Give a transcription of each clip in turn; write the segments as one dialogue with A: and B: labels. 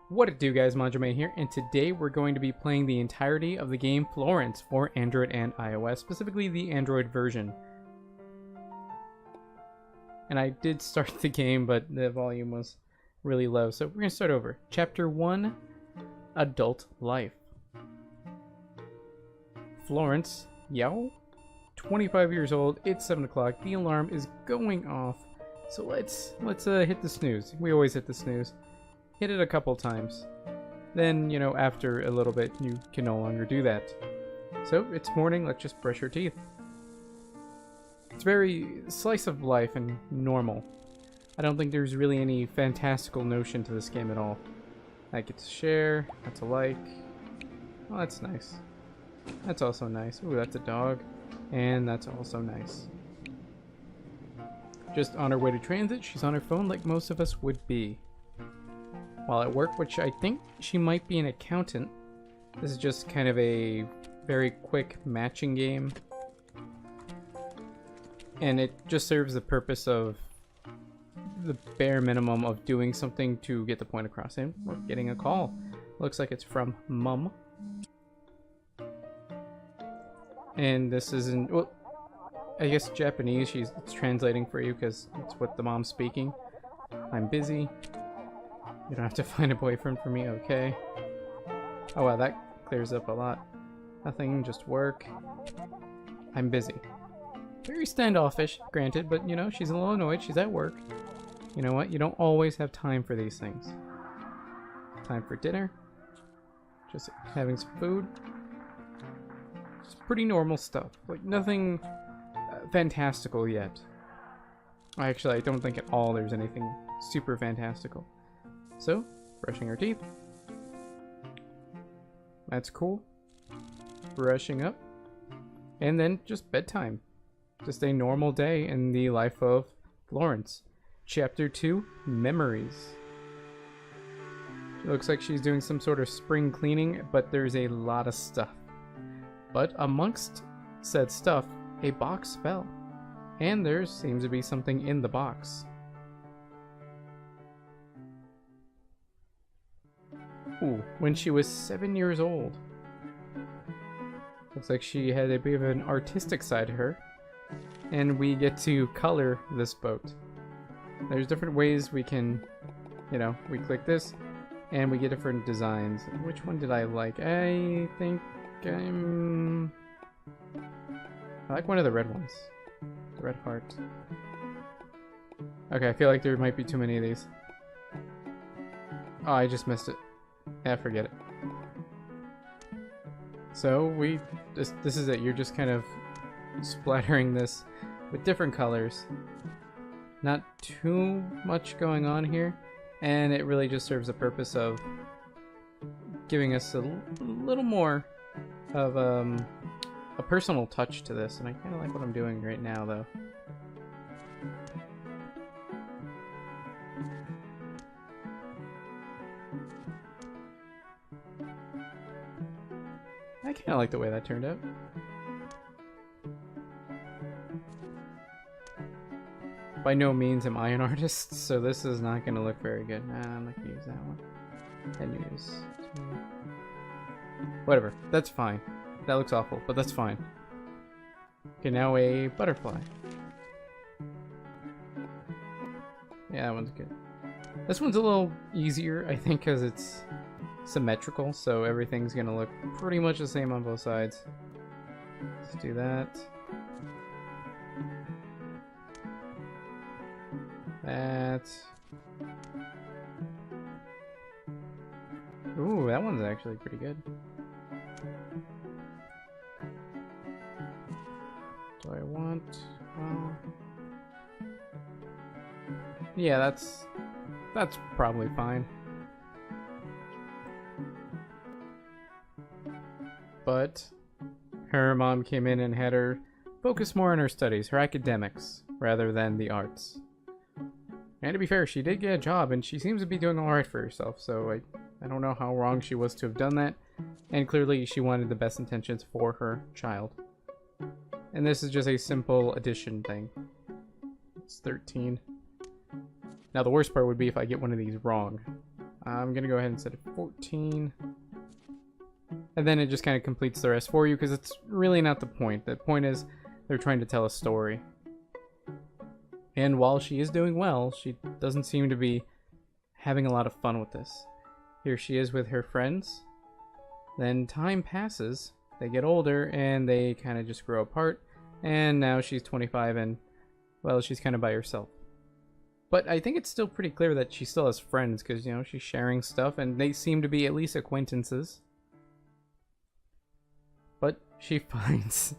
A: What it do, guys? Manjoume here, and today we're going to be playing the entirety of the game Florence for Android and iOS, specifically the Android version. And I did start the game, but the volume was really low, so we're going to start over. Chapter 1, Adult Life. Florence, yow, 25 years old, it's 7 o'clock, the alarm is going off, so let's hit the snooze. We always hit the snooze. Hit it a couple times. Then, you know, after a little bit, you can no longer do that. So, it's morning, let's just brush our teeth. It's very slice of life and normal. I don't think there's really any fantastical notion to this game at all. I get to share, that's a like. Oh, that's nice. That's also nice. Ooh, that's a dog. And that's also nice. Just on her way to transit, she's on her phone like most of us would be. While at work, which I think she might be an accountant. This is just kind of a very quick matching game. And it just serves the purpose of the bare minimum of doing something to get the point across. And we're getting a call. Looks like it's from Mum. And this isn't, well, I guess Japanese, it's translating for you because it's what the mom's speaking. I'm busy. You don't have to find a boyfriend for me, okay? Oh wow, that clears up a lot. Nothing, just work. I'm busy. Very standoffish, granted, but you know, she's a little annoyed, she's at work. You know what, you don't always have time for these things. Time for dinner. Just having some food. Just pretty normal stuff, like nothing fantastical yet. Actually, I don't think at all there's anything super fantastical. So, brushing our teeth. That's cool. Brushing up. And then just bedtime. Just a normal day in the life of Florence. Chapter 2, Memories. It looks like she's doing some sort of spring cleaning, but there's a lot of stuff. But amongst said stuff, a box fell. And there seems to be something in the box. Ooh, when she was 7 years old. Looks like she had a bit of an artistic side to her. And we get to color this boat. There's different ways we can, you know, we click this and we get different designs. Which one did I like? I think I like one of the red ones. The red heart. Okay, I feel like there might be too many of these. Oh, I just missed it. Yeah, forget it. So this is it. You're just kind of splattering this with different colors. Not too much going on here, and it really just serves the purpose of giving us a little more of a personal touch to this, and I kind of like what I'm doing right now, though. I kind of like the way that turned out. By no means am I an artist, so this is not going to look very good. Nah, I'm not going to use that one. And use... whatever, that's fine. That looks awful, but that's fine. Okay, now a butterfly. Yeah, that one's good. This one's a little easier, I think, because it's symmetrical, so everything's gonna look pretty much the same on both sides. Let's do that. That. Ooh, that one's actually pretty good. Do I want... yeah, that's probably fine. But her mom came in and had her focus more on her studies, her academics, rather than the arts. And to be fair, she did get a job, and she seems to be doing alright for herself, so I don't know how wrong she was to have done that. And clearly, she wanted the best intentions for her child. And this is just a simple addition thing. It's 13. Now, the worst part would be if I get one of these wrong. I'm gonna go ahead and set it 14. And then it just kind of completes the rest for you, because it's really not the point. The point is they're trying to tell a story. And while she is doing well, she doesn't seem to be having a lot of fun with this. Here she is with her friends. Then time passes, they get older, and they kind of just grow apart. And now she's 25 and, well, she's kind of by herself. But I think it's still pretty clear that she still has friends, because, you know, she's sharing stuff, and they seem to be at least acquaintances. But she finds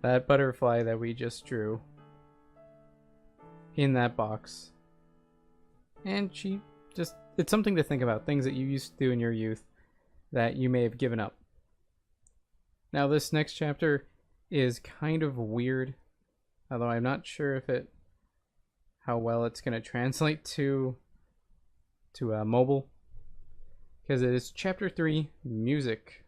A: that butterfly that we just drew in that box. And she just, it's something to think about, things that you used to do in your youth that you may have given up. Now this next chapter is kind of weird, although I'm not sure if how well it's going to translate to mobile, because it is chapter 3, music.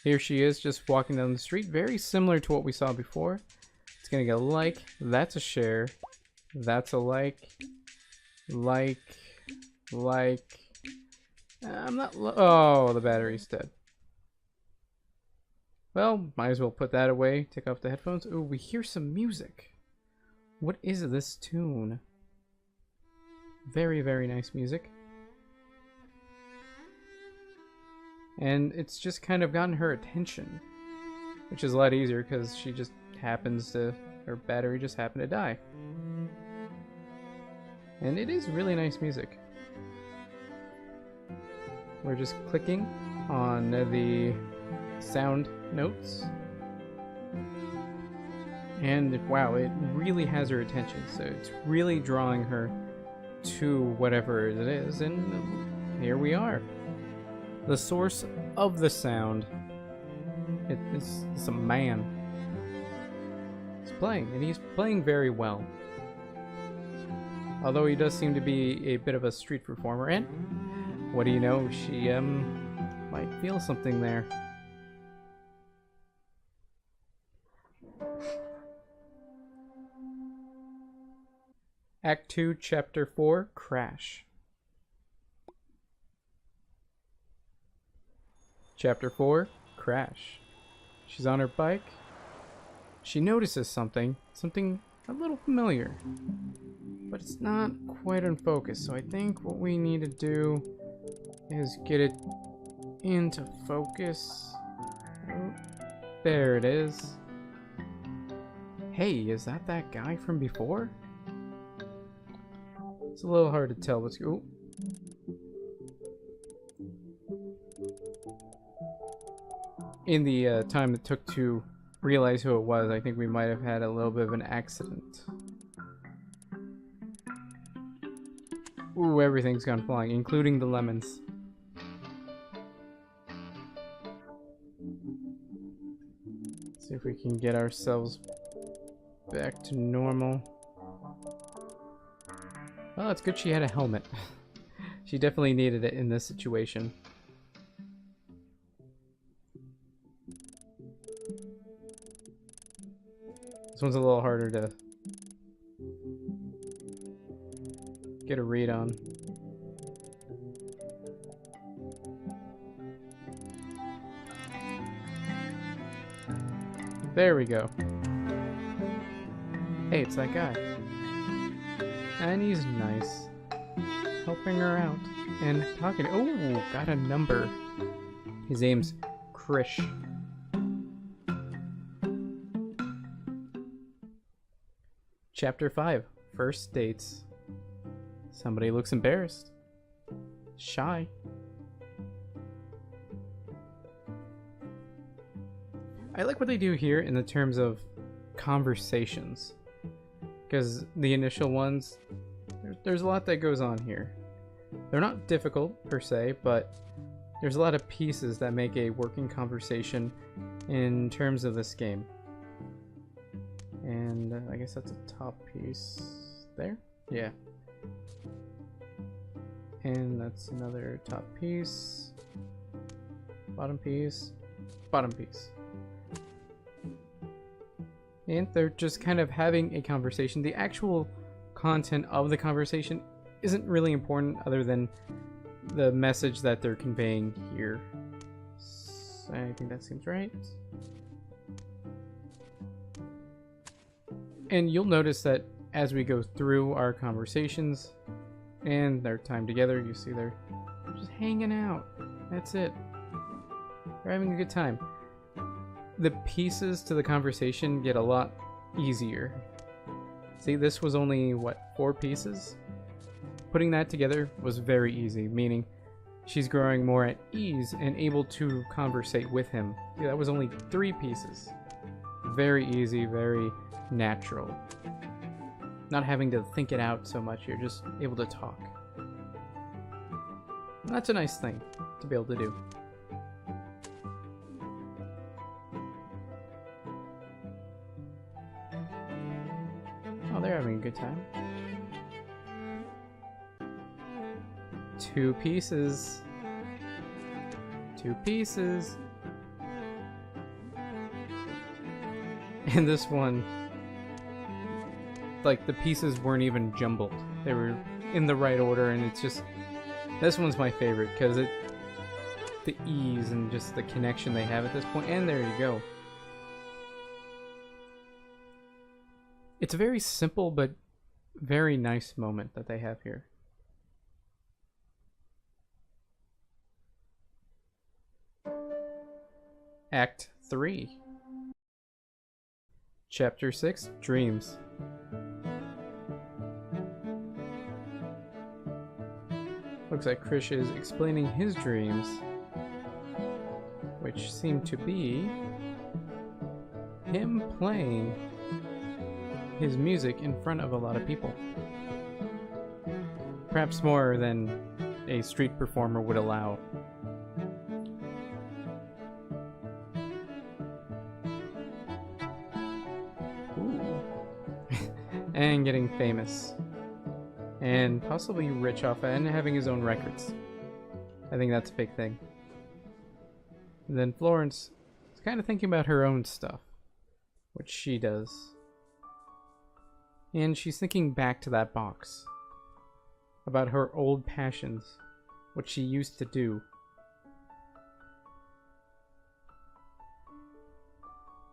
A: Here she is just walking down the street, very similar to what we saw before. It's gonna get a like, that's a share, that's a like. I'm not, oh, the battery's dead. Well, might as well put that away, take off the headphones. Oh, we hear some music. What is this tune? Very, very nice music. And it's just kind of gotten her attention, which is a lot easier because she just happens to, her battery just happened to die. And it is really nice music. We're just clicking on the sound notes. And wow, it really has her attention. So it's really drawing her to whatever it is. And here we are. The source of the sound. It's a man. He's playing, and he's playing very well. Although he does seem to be a bit of a street performer, and what do you know, she might feel something there. Act 2, Chapter 4, Crash. Chapter 4, Crash. She's on her bike. She notices something a little familiar, but it's not quite in focus. So I think what we need to do is get it into focus. Oh, there it is. Hey, is that guy from before? It's a little hard to tell what's... Oh. In the time it took to realize who it was, I think we might have had a little bit of an accident. Ooh, everything's gone flying, including the lemons. Let's see if we can get ourselves back to normal. Well, it's good she had a helmet. She definitely needed it in this situation. This one's a little harder to get a read on. There we go. Hey, it's that guy. And he's nice. Helping her out. And talking. Oh, got a number. His name's Krish. Chapter 5. First dates. Somebody looks embarrassed. Shy. I like what they do here in the terms of conversations. Because the initial ones, there's a lot that goes on here. They're not difficult per se, but there's a lot of pieces that make a working conversation in terms of this game. And I guess that's a top piece there. Yeah. And that's another top piece. Bottom piece. Bottom piece. And they're just kind of having a conversation. The actual content of the conversation isn't really important other than the message that they're conveying here. So I think that seems right. And you'll notice that as we go through our conversations and their time together, you see they're just hanging out. That's it. They're having a good time. The pieces to the conversation get a lot easier. See, this was only, what, 4 pieces? Putting that together was very easy, meaning she's growing more at ease and able to conversate with him. Yeah, that was only 3 pieces. Very easy, very natural. Not having to think it out so much, you're just able to talk. And that's a nice thing to be able to do. Oh, they're having a good time. 2 pieces. 2 pieces. And this one, like, the pieces weren't even jumbled. They were in the right order, and it's just, this one's my favorite because the ease and just the connection they have at this point. And there you go. It's a very simple but very nice moment that they have here. Act 3. Chapter 6, Dreams. Looks like Krish is explaining his dreams, which seem to be him playing his music in front of a lot of people. Perhaps more than a street performer would allow. And getting famous. And possibly rich off it, and having his own records. I think that's a big thing. And then Florence is kind of thinking about her own stuff. What she does. And she's thinking back to that box. About her old passions. What she used to do.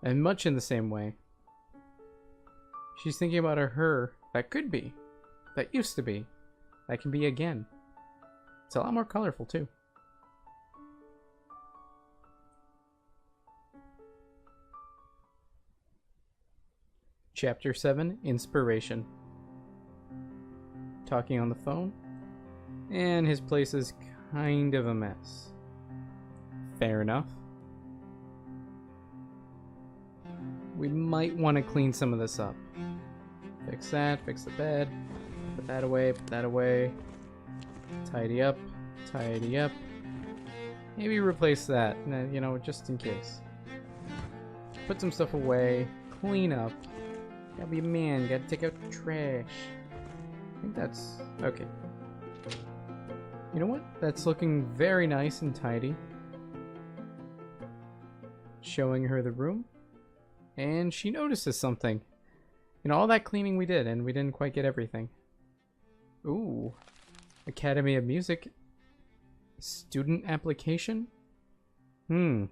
A: And much in the same way, she's thinking about a her that could be, that used to be, that can be again. It's a lot more colorful too. Chapter 7, Inspiration. Talking on the phone, and his place is kind of a mess. Fair enough. We might want to clean some of this up. Fix that, fix the bed, put that away, tidy up, maybe replace that, you know, just in case. Put some stuff away, clean up, gotta be a man, gotta take out the trash. I think that's okay. You know what? That's looking very nice and tidy. Showing her the room. And she notices something. You know, all that cleaning we did, and we didn't quite get everything. Ooh. Academy of Music. Student application? There's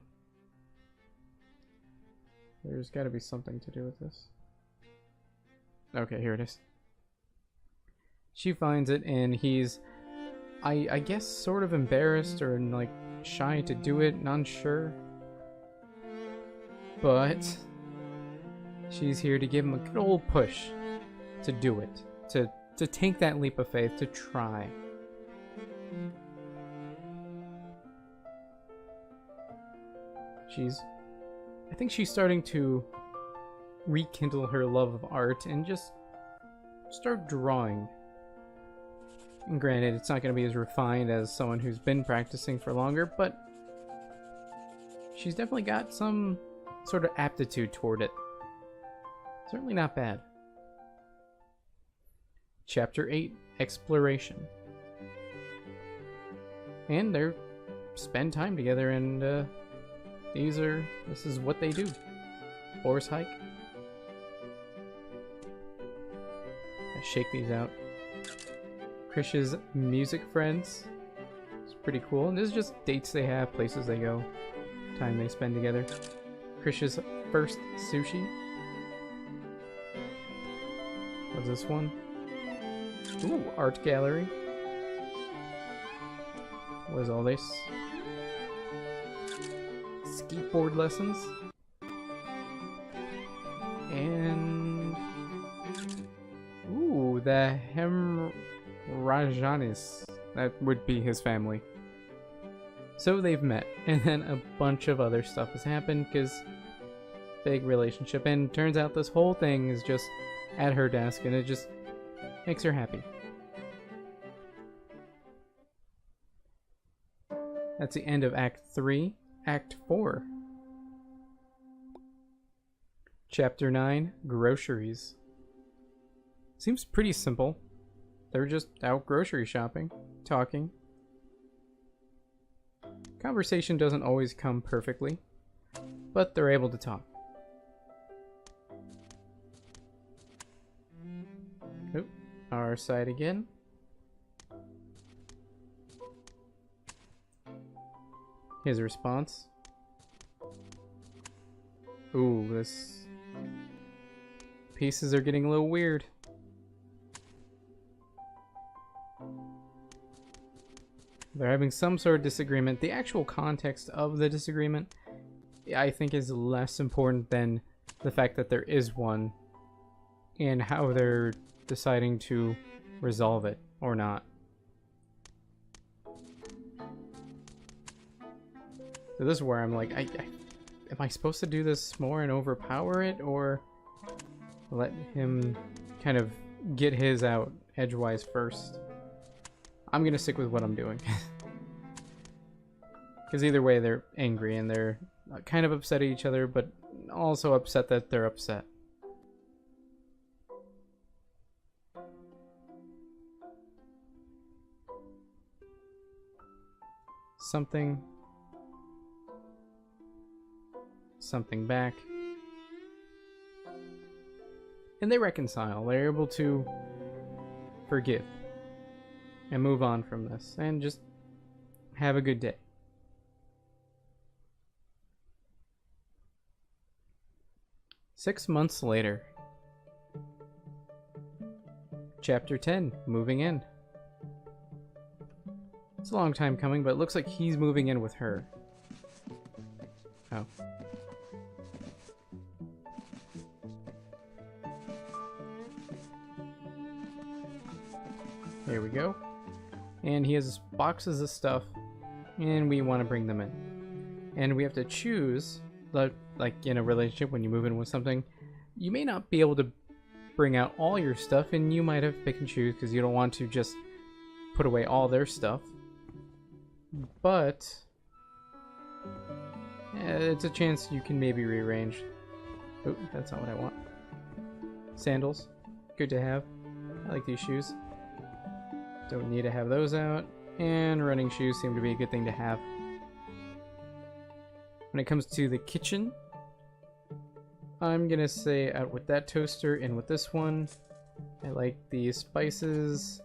A: gotta be something to do with this. Okay, here it is. She finds it, and he's, I guess, sort of embarrassed or, like, shy to do it, not sure. But she's here to give him a good old push to do it, to take that leap of faith, to try. I think she's starting to rekindle her love of art and just start drawing. And granted, it's not going to be as refined as someone who's been practicing for longer, but she's definitely got some sort of aptitude toward it. Certainly not bad. Chapter 8, Exploration. And they spend time together, and this is what they do. Forest hike, I shake these out. Krish's music friends. It's pretty cool. And this is just dates they have, places they go, time they spend together. Krish's first sushi. What's this one? Ooh, art gallery. What is all this? Skateboard lessons. And ooh, the Hemrajanis. That would be his family. So they've met, and then a bunch of other stuff has happened because big relationship, and turns out this whole thing is just at her desk, and it just makes her happy. That's the end of Act 3. Act 4. Chapter 9, Groceries. Seems pretty simple. They're just out grocery shopping, talking. Conversation doesn't always come perfectly, but they're able to talk. Oop, our side again. His response. Ooh, this... pieces are getting a little weird. They're having some sort of disagreement. The actual context of the disagreement, I think, is less important than the fact that there is one and how they're deciding to resolve it or not. So this is where I'm like, am I supposed to do this more and overpower it, or let him kind of get his out edgewise first? I'm gonna stick with what I'm doing. Because either way, they're angry and they're kind of upset at each other, but also upset that they're upset. Something back. And they reconcile. They're able to forgive and move on from this and just have a good day. Six months later. Chapter 10, moving in. It's a long time coming, but it looks like he's moving in with her. Oh. There we go. And he has boxes of stuff, and we want to bring them in. And we have to choose, like in a relationship, when you move in with something, you may not be able to bring out all your stuff, and you might have to pick and choose because you don't want to just put away all their stuff. But yeah, it's a chance you can maybe rearrange. Oh, that's not what I want. Sandals, good to have. I like these shoes. Don't need to have those out. And running shoes seem to be a good thing to have. When it comes to the kitchen, I'm gonna say out with that toaster and with this one. I like the spices.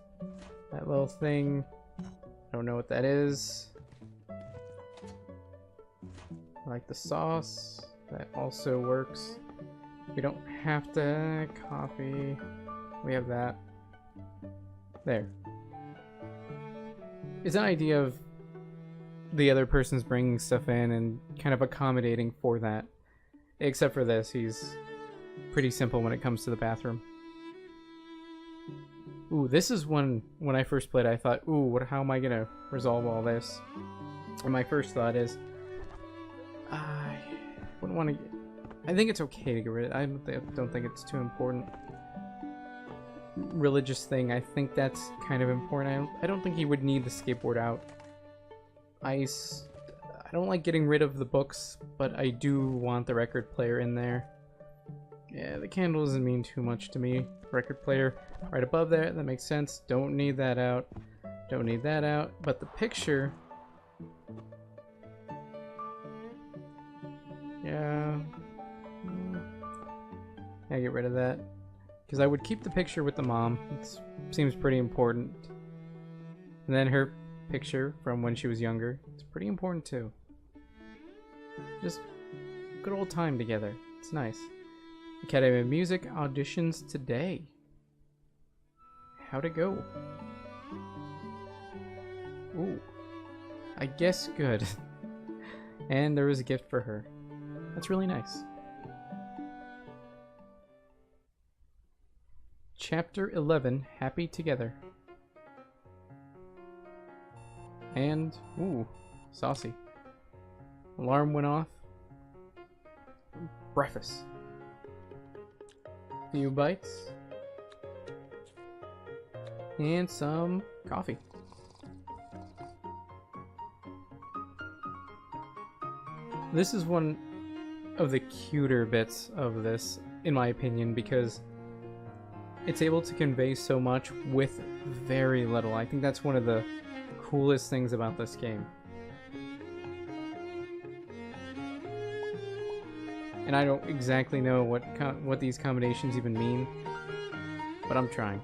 A: That little thing. I don't know what that is. I like the sauce. That also works. We don't have to coffee. We have that. There. It's an idea of the other person's bringing stuff in and kind of accommodating for that. Except for this, he's pretty simple when it comes to the bathroom. Ooh, this is one, when I first played, I thought, ooh, how am I gonna resolve all this? And my first thought is, I wouldn't want to... I think it's okay to get rid of it. I don't think it's too important. Religious thing, I think that's kind of important. I don't think he would need the skateboard out. I don't like getting rid of the books, but I do want the record player in there. Yeah, the candle doesn't mean too much to me. Record player right above there, that makes sense. Don't need that out. Don't need that out. But the picture... yeah. I get rid of that. Because I would keep the picture with the mom. It seems pretty important. And then her picture from when she was younger. It's pretty important too. Just good old time together. It's nice. Academy of Music auditions today. How'd it go? Ooh. I guess good. And there was a gift for her. That's really nice. Chapter 11, Happy Together. And, ooh, saucy. Alarm went off. Breakfast. Few bites. And some coffee. This is one of the cuter bits of this, in my opinion, because it's able to convey so much with very little. I think that's one of the coolest things about this game. And I don't exactly know what these combinations even mean, but I'm trying.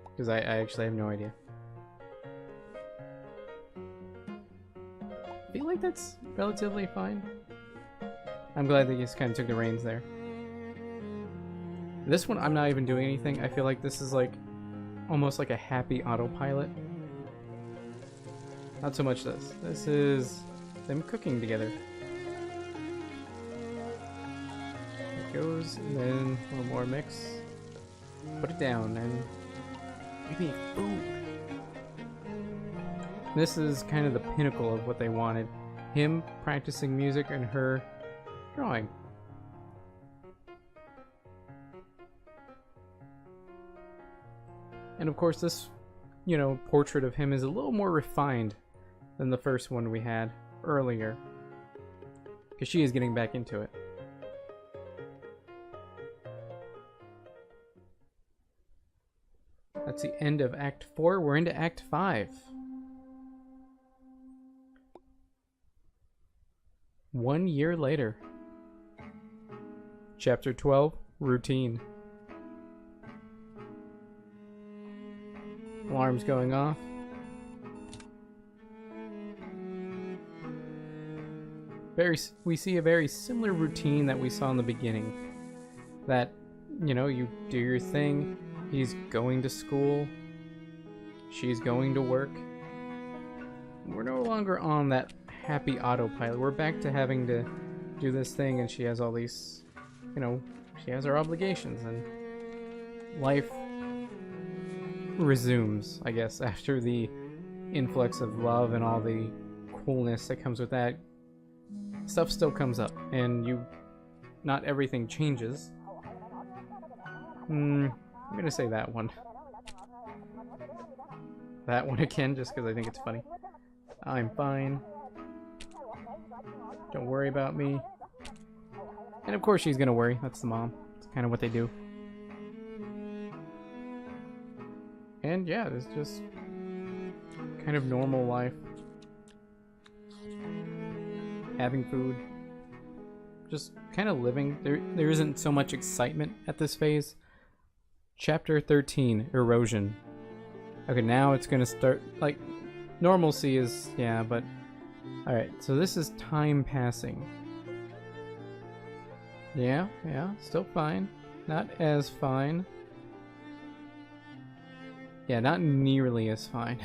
A: Because I actually have no idea. I feel like that's relatively fine. I'm glad they just kind of took the reins there. This one, I'm not even doing anything. I feel like this is like almost like a happy autopilot. Not so much this. This is them cooking together. It goes, and then a little more mix. Put it down, and give me food. This is kind of the pinnacle of what they wanted. Him practicing music and her drawing. And of course this, you know, portrait of him is a little more refined than the first one we had earlier. Because she is getting back into it. That's the end of Act 4. We're into Act 5. 1 year later. Chapter 12, Routine. Alarms going off. We see a very similar routine that we saw in the beginning. That, you know, you do your thing. He's going to school. She's going to work. We're no longer on that happy autopilot. We're back to having to do this thing, and she has all these, you know, she has her obligations, and life resumes, I guess, after the influx of love and all the coolness that comes with that. Stuff still comes up, and not everything changes. I'm gonna say that one. That one again, just because I think it's funny. I'm fine. Don't worry about me. And of course she's gonna worry. That's the mom. It's kind of what they do. And yeah, it's just kind of normal life. Having food. Just kind of living. There isn't so much excitement at this phase. Chapter 13, Erosion. Okay, now it's gonna start, like, normalcy is, yeah, but... Alright, so this is time passing. Yeah, still fine. Not as fine. Yeah, not nearly as fine.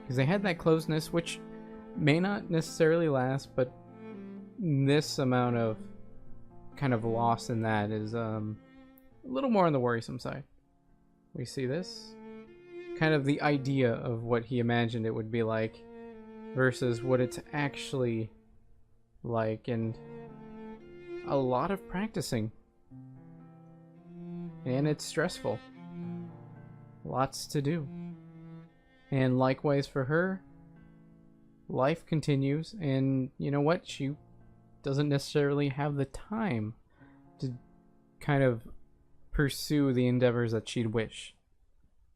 A: Because they had that closeness, which may not necessarily last, but this amount of kind of loss in that is a little more on the worrisome side. We see this. Kind of the idea of what he imagined it would be like versus what it's actually like, and a lot of practicing. And it's stressful. Lots to do. And likewise for her, life continues, and you know what? She doesn't necessarily have the time to kind of pursue the endeavors that she'd wish.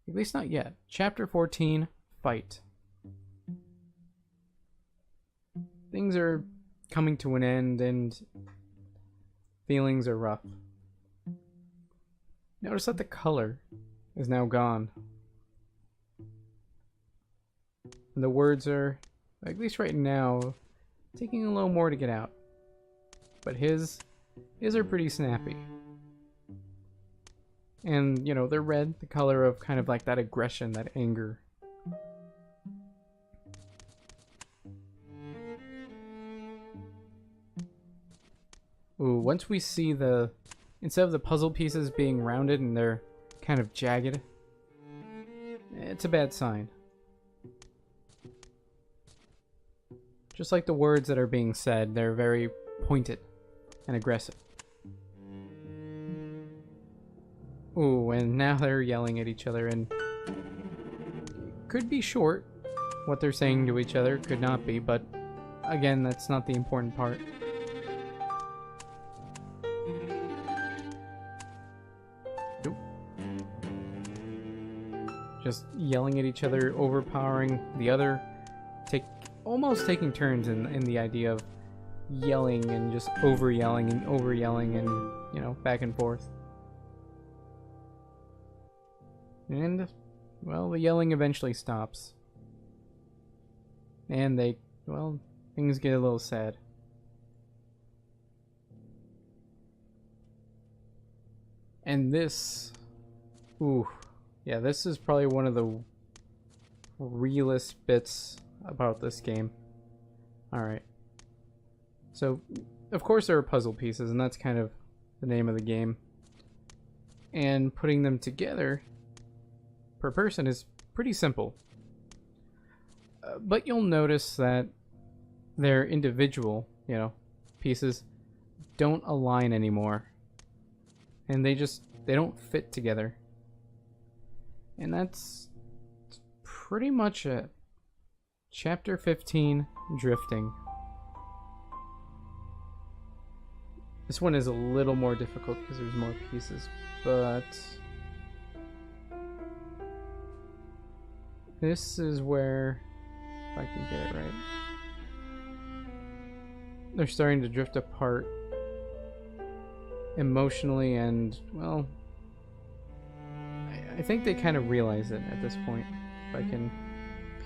A: At least not yet. Chapter 14, Fight. Things are coming to an end, and feelings are rough. Notice that the color is now gone. And the words are, at least right now, taking a little more to get out. But his are pretty snappy. And, you know, they're red, the color of kind of like that aggression, that anger. Ooh, once we see the, instead of the puzzle pieces being rounded and they're kind of jagged, it's a bad sign. Just like the words that are being said, they're very pointed and aggressive. Ooh, and now they're yelling at each other, and could be short what they're saying to each other, could not be, but again, that's not the important part. Nope. Just yelling at each other, overpowering the other, almost taking turns in the idea of yelling and just over yelling and you know, back and forth. And, well, the yelling eventually stops. And things get a little sad. And this, ooh, yeah, this is probably one of the realest bits about this game. Alright. So, of course there are puzzle pieces, and that's kind of the name of the game. And putting them together per person is pretty simple. But you'll notice that their individual, you know, pieces don't align anymore. And they don't fit together. And that's pretty much it. Chapter 15, Drifting. This one is a little more difficult because there's more pieces, but this is where, if I can get it right, they're starting to drift apart emotionally, and, well, I think they kind of realize it at this point, if I can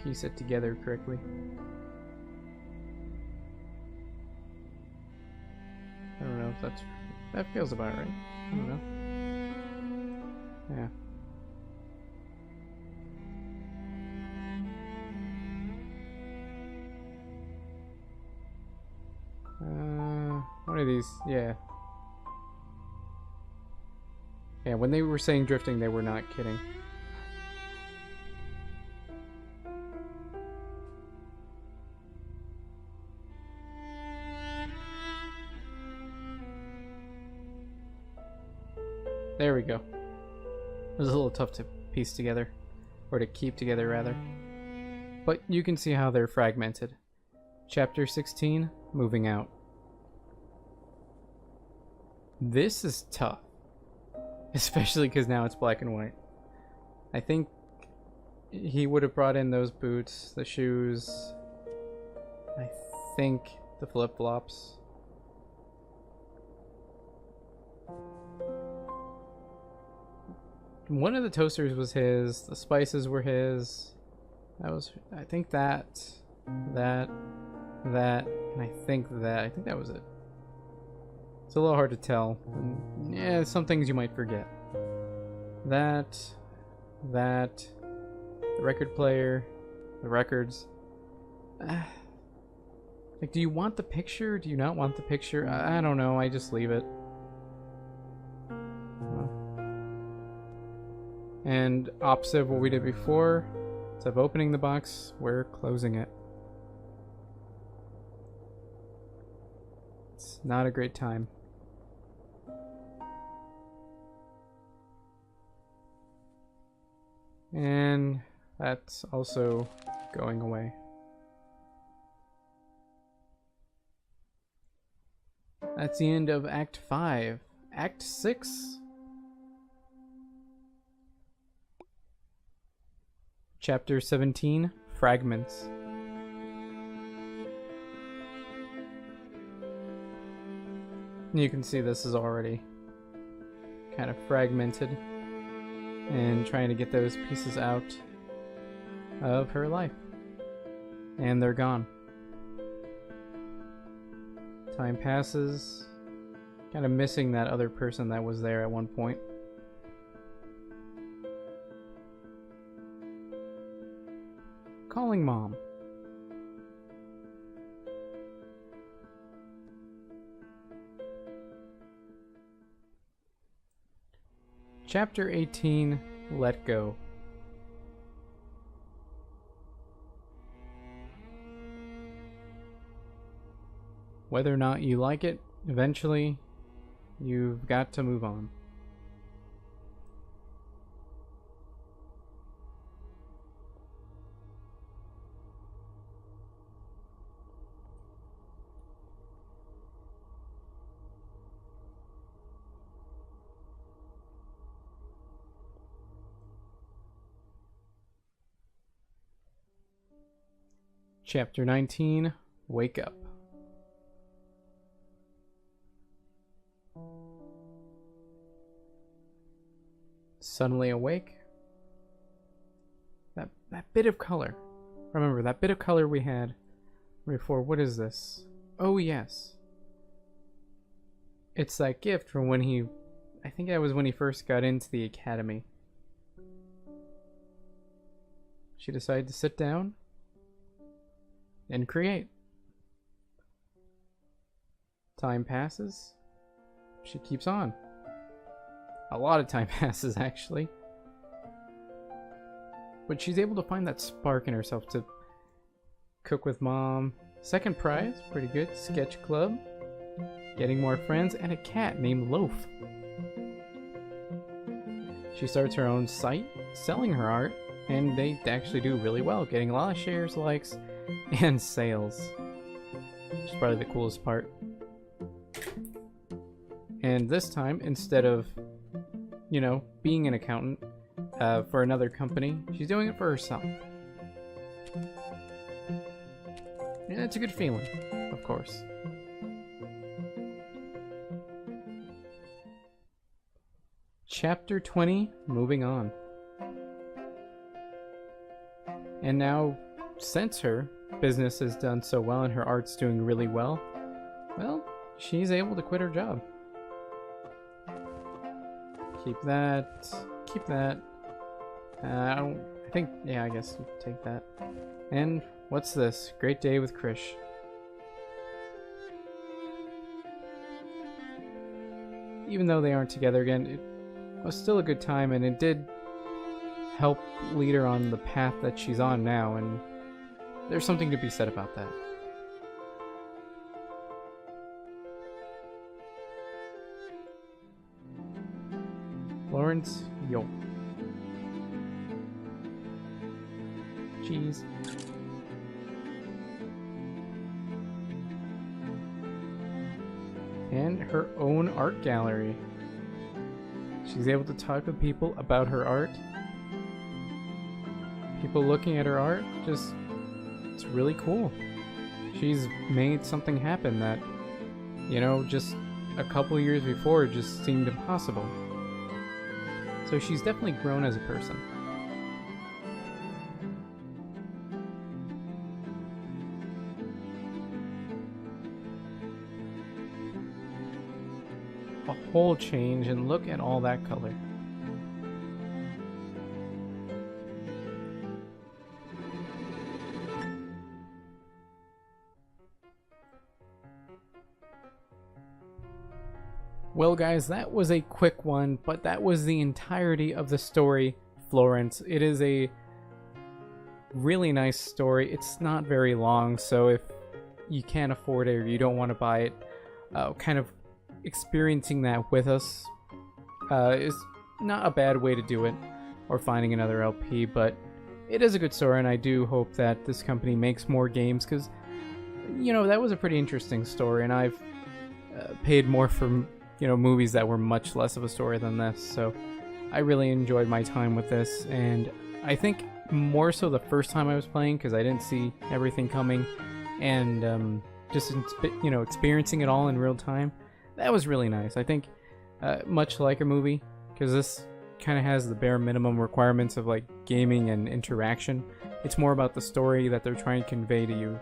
A: piece it together correctly. I don't know if that feels about right. I don't know. Yeah. One of these, yeah. Yeah, when they were saying drifting, they were not kidding. There we go. It was a little tough to piece together, or to keep together rather. But you can see how they're fragmented. Chapter 16, Moving Out. This is tough. Especially because now it's black and white. I think he would have brought in those boots, the shoes, I think the flip-flops. One of the toasters was his, the spices were his. That was, I think that, and I think that was it. It's a little hard to tell. And, yeah, some things you might forget. That, the record player, the records. Like, do you want the picture? Do you not want the picture? I don't know, I just leave it. And opposite of what we did before, instead of opening the box, we're closing it. It's not a great time. And that's also going away. That's the end of Act 5. Act 6. Chapter 17, Fragments. You can see this is already kind of fragmented and trying to get those pieces out of her life. And they're gone. Time passes. Kind of missing that other person that was there at one point. Calling mom. Chapter 18, Let Go. Whether or not you like it, eventually you've got to move on. Chapter 19, Wake Up. Suddenly awake. That bit of color. Remember, that bit of color we had before. What is this? Oh, yes. It's that gift from when he... I think that was when he first got into the academy. She decided to sit down and create. Time passes. She keeps on. A lot of time passes, actually. But she's able to find that spark in herself to cook with mom. Second prize, pretty good. Sketch club. Getting more friends, and a cat named Loaf. She starts her own site, selling her art, and they actually do really well, getting a lot of shares, likes, and sales. Which is probably the coolest part. And this time, instead of, you know, being an accountant for another company, she's doing it for herself. And it's a good feeling, of course. Chapter 20, moving on. And now, since her business has done so well and her art's doing really well, well, she's able to quit her job. Keep that. Keep that. I think, yeah, I guess you can take that. And what's this? Great day with Krish. Even though they aren't together again, it was still a good time, and it did help lead her on the path that she's on now, and there's something to be said about that. Florence, yo. Cheese. And her own art gallery. She's able to talk with people about her art. People looking at her art, just, it's really cool. She's made something happen that, you know, just a couple years before just seemed impossible. So she's definitely grown as a person. A whole change, and look at all that color. Well guys, that was a quick one, but that was the entirety of the story, Florence. It is a really nice story. It's not very long, so if you can't afford it or you don't want to buy it, kind of experiencing that with us is not a bad way to do it, or finding another LP, but it is a good story, and I do hope that this company makes more games, because, you know, that was a pretty interesting story, and I've paid more for, you know, movies that were much less of a story than this, so I really enjoyed my time with this, and I think more so the first time I was playing, because I didn't see everything coming, and just, you know, experiencing it all in real time, that was really nice. I think much like a movie, because this kind of has the bare minimum requirements of like gaming and interaction. It's more about the story that they're trying to convey to you.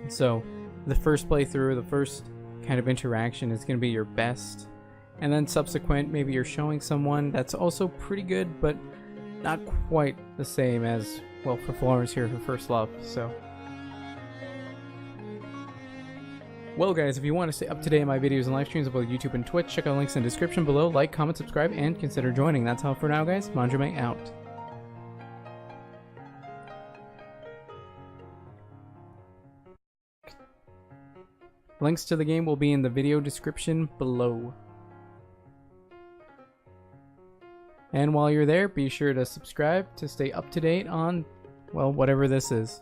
A: So the first playthrough, the first kind of interaction is going to be your best, and then subsequent, maybe you're showing someone that's also pretty good, but not quite the same as, well, for Florence here, her first love. So, well guys, if you want to stay up to date on my videos and live streams on both YouTube and Twitch, check out links in the description below. Like, comment, subscribe, and consider joining. That's all for now, guys. Manjoume out. Links to the game will be in the video description below. And while you're there, be sure to subscribe to stay up to date on, well, whatever this is.